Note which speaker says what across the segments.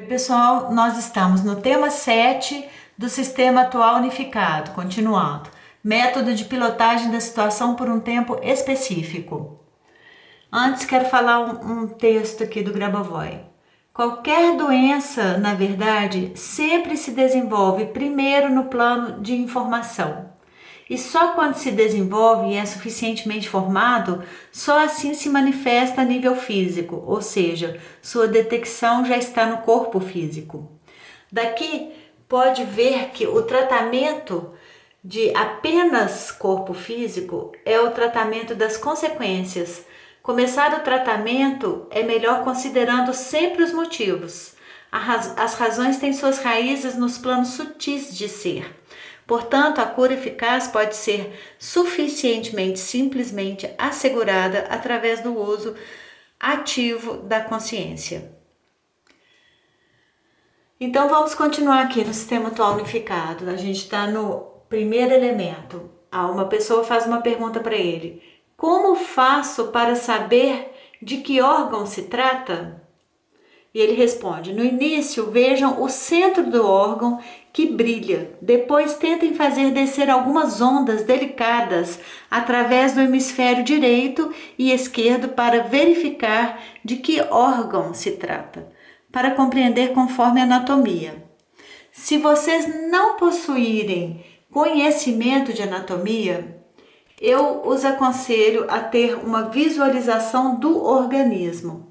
Speaker 1: pessoal, nós estamos no tema 7 do Sistema Atual Unificado, continuando. Método de pilotagem da situação por um tempo específico. Antes, quero falar um texto aqui do Grabovoi. Qualquer doença, na verdade, sempre se desenvolve primeiro no plano de informação. E só quando se desenvolve e é suficientemente formado, só assim se manifesta a nível físico, ou seja, sua detecção já está no corpo físico. Daqui pode ver que o tratamento de apenas corpo físico é o tratamento das consequências. Começar o tratamento é melhor considerando sempre os motivos. As razões têm suas raízes nos planos sutis de ser. Portanto, a cura eficaz pode ser simplesmente assegurada através do uso ativo da consciência. Então, vamos continuar aqui no Sistema Atual Unificado. A gente está no primeiro elemento. Uma pessoa faz uma pergunta para ele. Como faço para saber de que órgão se trata? E ele responde, no início vejam o centro do órgão que brilha, depois tentem fazer descer algumas ondas delicadas através do hemisfério direito e esquerdo para verificar de que órgão se trata, para compreender conforme a anatomia. Se vocês não possuírem conhecimento de anatomia, eu os aconselho a ter uma visualização do organismo.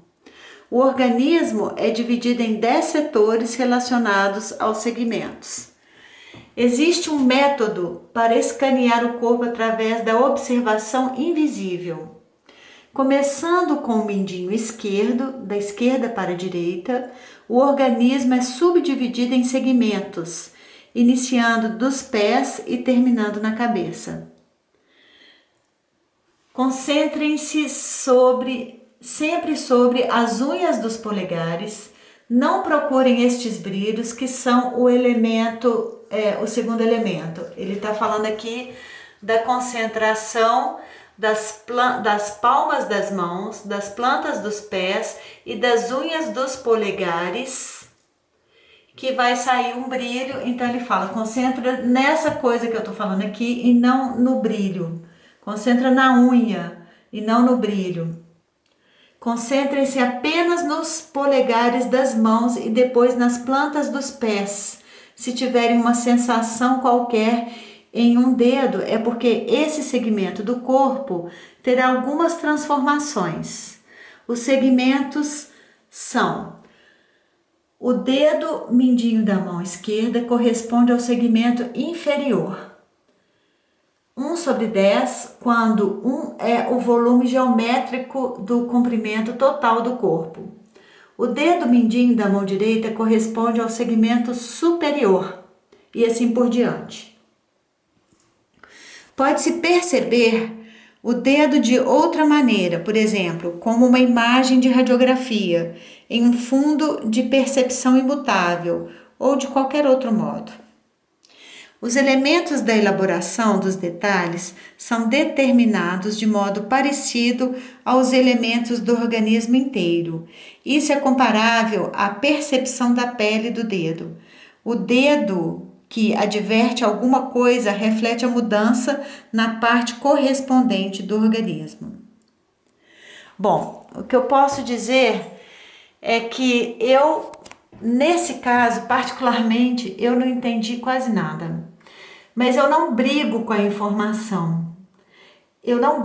Speaker 1: O organismo é dividido em 10 setores relacionados aos segmentos. Existe um método para escanear o corpo através da observação invisível. Começando com o mindinho esquerdo, da esquerda para a direita, o organismo é subdividido em segmentos, iniciando dos pés e terminando na cabeça. Concentrem-se sempre sobre as unhas dos polegares, não procurem estes brilhos que são o segundo elemento. Ele está falando aqui da concentração das palmas das mãos, das plantas dos pés e das unhas dos polegares, que vai sair um brilho. Então ele fala, concentra nessa coisa que eu estou falando aqui e não no brilho. Concentra na unha e não no brilho. Concentrem-se apenas nos polegares das mãos e depois nas plantas dos pés. Se tiverem uma sensação qualquer em um dedo, é porque esse segmento do corpo terá algumas transformações. Os segmentos são: o dedo mindinho da mão esquerda corresponde ao segmento inferior. 1/10, quando 1 é o volume geométrico do comprimento total do corpo. O dedo mindinho da mão direita corresponde ao segmento superior e assim por diante. Pode-se perceber o dedo de outra maneira, por exemplo, como uma imagem de radiografia, em um fundo de percepção imutável ou de qualquer outro modo. Os elementos da elaboração dos detalhes são determinados de modo parecido aos elementos do organismo inteiro. Isso é comparável à percepção da pele do dedo. O dedo que adverte alguma coisa reflete a mudança na parte correspondente do organismo. Bom, o que eu posso dizer é que nesse caso, particularmente, eu não entendi quase nada. Mas eu não brigo com a informação. Eu não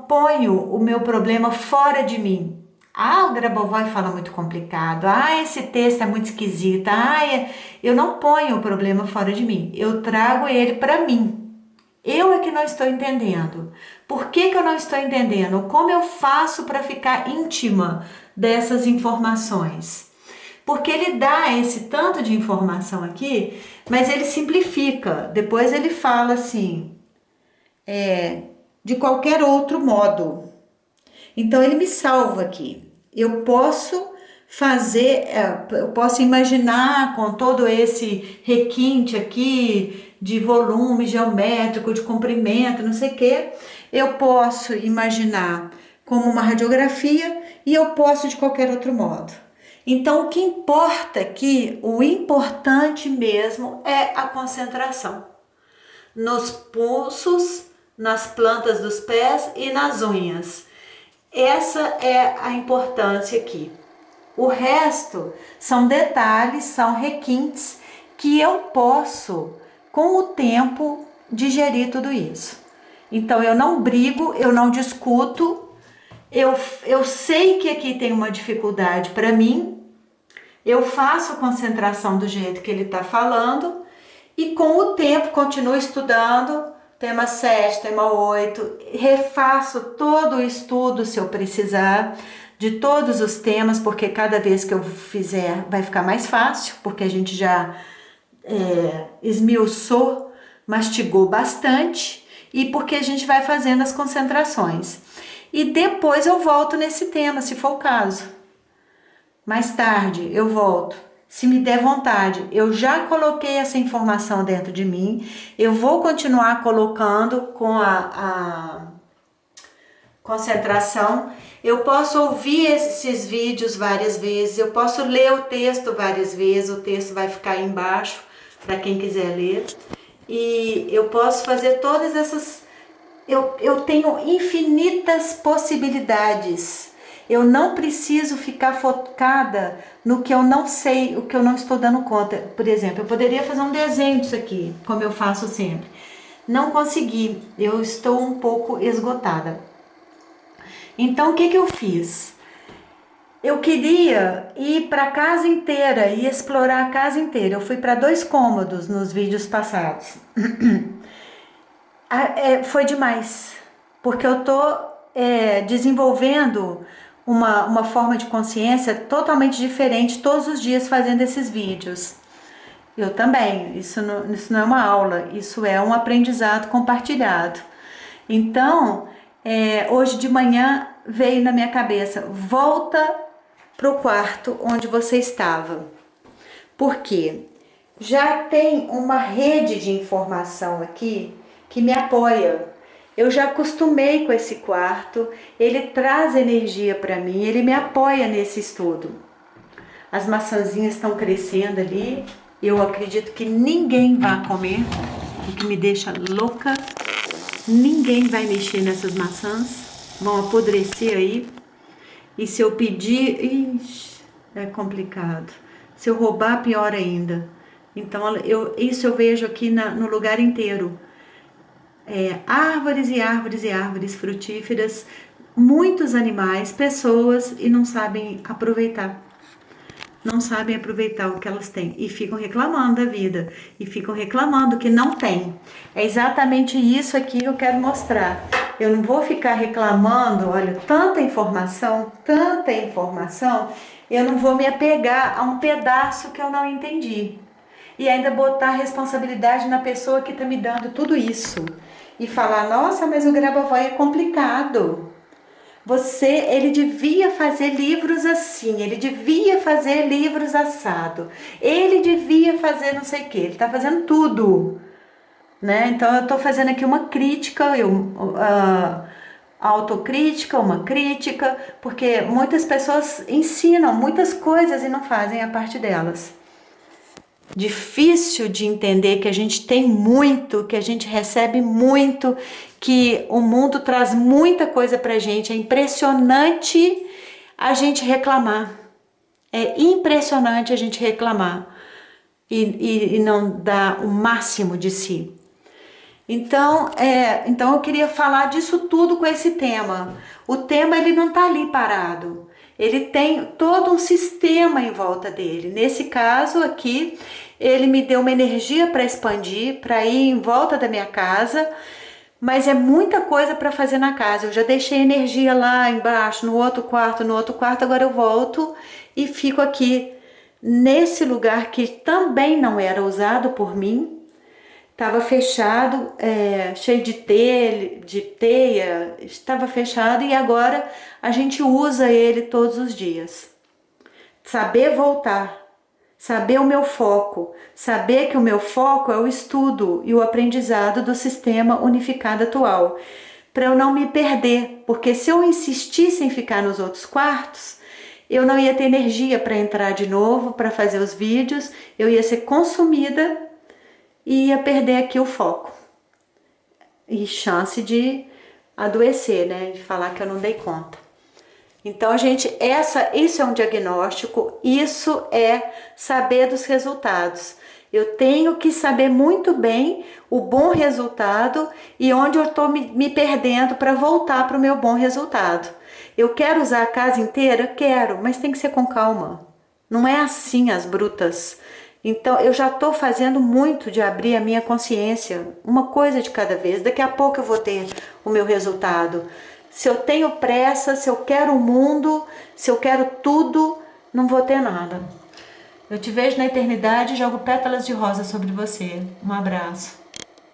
Speaker 1: ponho o meu problema fora de mim. O Grabovoi fala muito complicado. Esse texto é muito esquisito. Eu não ponho o problema fora de mim. Eu trago ele para mim. Eu é que não estou entendendo. Por que eu não estou entendendo? Como eu faço para ficar íntima dessas informações? Porque ele dá esse tanto de informação aqui, mas ele simplifica. Depois ele fala assim, de qualquer outro modo. Então ele me salva aqui. Eu posso imaginar com todo esse requinte aqui de volume geométrico, de comprimento, não sei o quê. Eu posso imaginar como uma radiografia e eu posso de qualquer outro modo. Então, o que importa aqui, o importante mesmo é a concentração nos pulsos, nas plantas dos pés e nas unhas. Essa é a importância aqui. O resto são detalhes, são requintes que eu posso, com o tempo, digerir tudo isso. Então eu não brigo, eu não discuto, eu sei que aqui tem uma dificuldade para mim, eu faço a concentração do jeito que ele está falando e com o tempo continuo estudando tema 7, tema 8, refaço todo o estudo se eu precisar de todos os temas, porque cada vez que eu fizer vai ficar mais fácil, porque a gente já esmiuçou, mastigou bastante e porque a gente vai fazendo as concentrações. E depois eu volto nesse tema, se for o caso. Mais tarde eu volto. Se me der vontade, eu já coloquei essa informação dentro de mim, eu vou continuar colocando com a concentração. Eu posso ouvir esses vídeos várias vezes, eu posso ler o texto várias vezes, o texto vai ficar aí embaixo para quem quiser ler. E eu posso fazer todas essas... Eu tenho infinitas possibilidades. Eu não preciso ficar focada no que eu não sei, o que eu não estou dando conta. Por exemplo, eu poderia fazer um desenho disso aqui, como eu faço sempre. Não consegui, eu estou um pouco esgotada. Então, o que eu fiz? Eu queria ir para a casa inteira e explorar a casa inteira. Eu fui para 2 cômodos nos vídeos passados. Foi demais, porque eu estou desenvolvendo uma forma de consciência totalmente diferente todos os dias fazendo esses vídeos. Eu também, isso não é uma aula, isso é um aprendizado compartilhado. Então, hoje de manhã veio na minha cabeça, volta para o quarto onde você estava. Por quê? Já tem uma rede de informação aqui que me apoia. Eu já acostumei com esse quarto, ele traz energia para mim, ele me apoia nesse estudo. As maçãzinhas estão crescendo ali, eu acredito que ninguém vai comer, o que me deixa louca. Ninguém vai mexer nessas maçãs, vão apodrecer aí. E se eu pedir, é complicado. Se eu roubar, pior ainda. Então, isso eu vejo aqui no lugar inteiro. Árvores e árvores e árvores frutíferas, muitos animais, pessoas, e não sabem aproveitar. Não sabem aproveitar o que elas têm e ficam reclamando da vida e ficam reclamando que não tem. É exatamente isso aqui que eu quero mostrar. Eu não vou ficar reclamando, olha, tanta informação, eu não vou me apegar a um pedaço que eu não entendi. E ainda botar a responsabilidade na pessoa que está me dando tudo isso. E falar, nossa, mas o Grabovoi é complicado. Ele devia fazer livros assim, ele devia fazer livros assado, ele devia fazer não sei o que, ele está fazendo tudo, né? Então eu estou fazendo aqui uma crítica, autocrítica, uma crítica, porque muitas pessoas ensinam muitas coisas e não fazem a parte delas. Difícil de entender que a gente tem muito, que a gente recebe muito, que o mundo traz muita coisa pra gente. É impressionante a gente reclamar. É impressionante a gente reclamar e não dar o máximo de si. Então eu queria falar disso tudo com esse tema. O tema ele não tá ali parado. Ele tem todo um sistema em volta dele. Nesse caso aqui, ele me deu uma energia para expandir, para ir em volta da minha casa, mas é muita coisa para fazer na casa. Eu já deixei energia lá embaixo, no outro quarto, agora eu volto e fico aqui nesse lugar que também não era usado por mim. Estava fechado, cheio de teia, estava fechado e agora a gente usa ele todos os dias. Saber voltar, saber o meu foco, saber que o meu foco é o estudo e o aprendizado do sistema unificado atual, para eu não me perder, porque se eu insistisse em ficar nos outros quartos, eu não ia ter energia para entrar de novo, para fazer os vídeos, eu ia ser consumida e ia perder aqui o foco. E chance de adoecer, né? De falar que eu não dei conta. Então, gente, isso é um diagnóstico, isso é saber dos resultados. Eu tenho que saber muito bem o bom resultado e onde eu estou me perdendo para voltar para o meu bom resultado. Eu quero usar a casa inteira? Quero, mas tem que ser com calma. Não é assim as brutas. Então, eu já estou fazendo muito de abrir a minha consciência, uma coisa de cada vez. Daqui a pouco eu vou ter o meu resultado. Se eu tenho pressa, se eu quero o mundo, se eu quero tudo, não vou ter nada. Eu te vejo na eternidade e jogo pétalas de rosa sobre você. Um abraço.